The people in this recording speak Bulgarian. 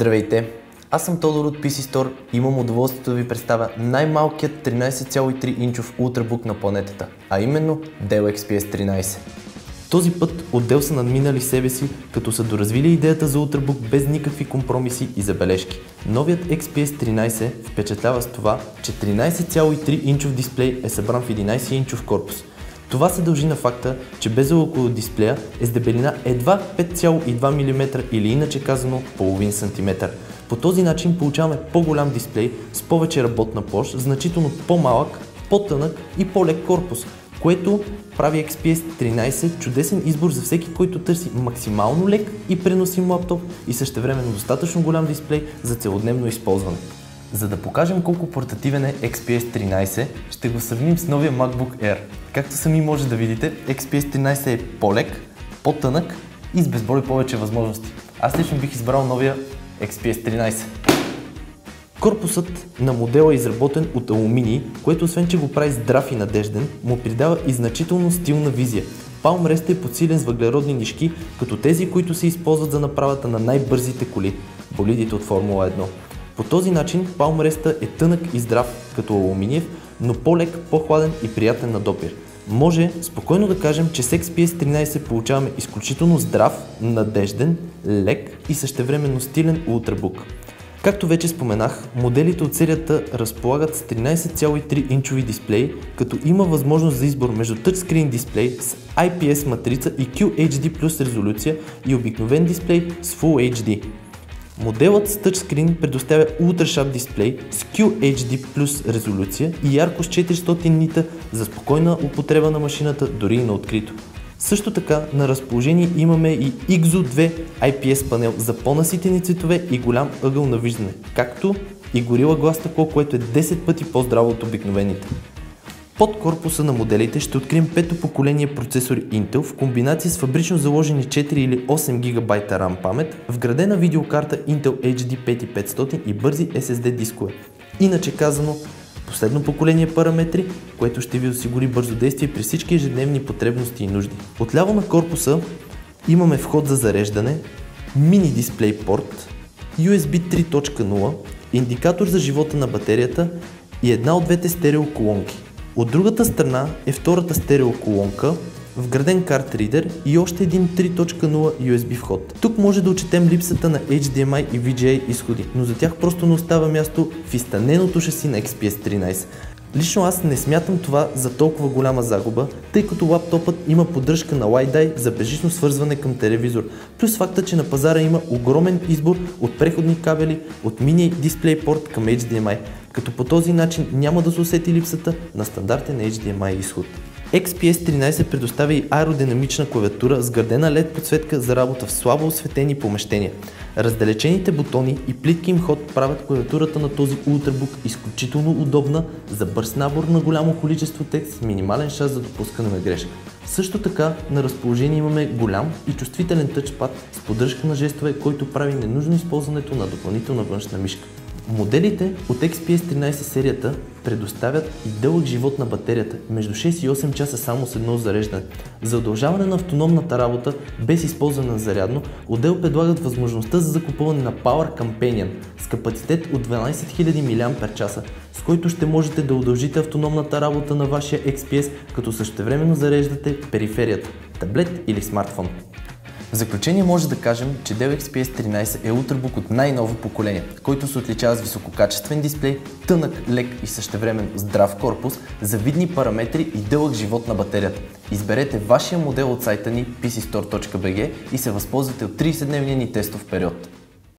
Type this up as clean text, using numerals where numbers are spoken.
Здравейте! Аз съм Тодор от PC Store и имам удоволствието да ви представя най-малкият 13,3 инчов ултрабук на планетата, а именно Dell XPS 13. Този път от Dell са надминали себе си, като са доразвили идеята за ултрабук без никакви компромиси и забележки. Новият XPS 13 впечатлява с това, че 13,3 инчов дисплей е събран в 11 инчов корпус. Това се дължи на факта, че безел около дисплея е с дебелина едва 5,2 мм или иначе казано половин сантиметър. По този начин получаваме по-голям дисплей с повече работна площ, значително по-малък, по-тънък и по-лек корпус, което прави XPS 13 чудесен избор за всеки, който търси максимално лек и преносим лаптоп и същевременно достатъчно голям дисплей за целодневно използване. За да покажем колко портативен е XPS 13, ще го сравним с новия MacBook Air. Както сами може да видите, XPS 13 е по-лек, по-тънък и с безброй повече възможности. Аз лично бих избрал новия XPS 13. Корпусът на модела е изработен от алуминий, което освен че го прави здрав и надежден, му придава и значително стилна визия. Palm Rest е подсилен с въглеродни нишки, като тези, които се използват за направата на най-бързите коли, болидите от Формула 1. По този начин Palm Rest е тънък и здрав като алуминиев, но по-лек, по-хладен и приятен на допир. Може спокойно да кажем, че с XPS 13 получаваме изключително здрав, надежден, лек и същевременно стилен ултрабук. Както вече споменах, моделите от серията разполагат с 13,3 инчови дисплей, като има възможност за избор между тъчскрин дисплей с IPS матрица и QHD+ резолюция и обикновен дисплей с Full HD. Моделът с тъчскрин предоставя UltraSharp дисплей с QHD+ резолюция и яркост 400 нита за спокойна употреба на машината, дори и на открито. Също така на разположение имаме и XO2 IPS панел за по-наситени цветове и голям ъгъл на виждане, както и Gorilla Glass стъкло, което е 10 пъти по-здраво от обикновените. Под корпуса на моделите ще открием пето поколение процесори Intel в комбинация с фабрично заложени 4 или 8 ГБ RAM памет, вградена видеокарта Intel HD 5500 и бързи SSD дискове. Иначе казано, последно поколение параметри, което ще ви осигури бързо действие при всички ежедневни потребности и нужди. Отляво на корпуса имаме вход за зареждане, мини дисплей порт, USB 3.0, индикатор за живота на батерията и една от двете стерео колонки. От другата страна е втората стерео колонка, вграден карт-ридер и още един 3.0 USB вход. Тук може да отчетем липсата на HDMI и VGA изходи, но за тях просто не остава място в изтъненото шаси на XPS 13. Лично аз не смятам това за толкова голяма загуба, тъй като лаптопът има поддръжка на Wi-Fi за безжично свързване към телевизор, плюс факта, че на пазара има огромен избор от преходни кабели, от мини дисплей порт към HDMI, като по този начин няма да се усети липсата на стандартен HDMI изход. XPS 13 предоставя и аеродинамична клавиатура с градена LED подсветка за работа в слабо осветени помещения. Раздалечените бутони и плитки им ход правят клавиатурата на този ултрабук изключително удобна за бърз набор на голямо количество текст с минимален шанс за допускане на грешка. Също така на разположение имаме голям и чувствителен тъчпад с поддръжка на жестове, който прави ненужно използването на допълнителна външна мишка. Моделите от XPS 13 серията предоставят и дълъг живот на батерията, между 6 и 8 часа само с едно зареждане. За удължаване на автономната работа без използване на зарядно, от Dell предлагат възможността за закупуване на Power Companion с капацитет от 12 000 мАч, с който ще можете да удължите автономната работа на вашия XPS, като същевременно зареждате периферията, таблет или смартфон. В заключение може да кажем, че Dell XPS 13 е ултрабук от най-ново поколение, който се отличава с висококачествен дисплей, тънък, лек и същевременно здрав корпус, завидни параметри и дълъг живот на батерията. Изберете вашия модел от сайта ни pcstore.bg и се възползвате от 30-дневния ни тестов период.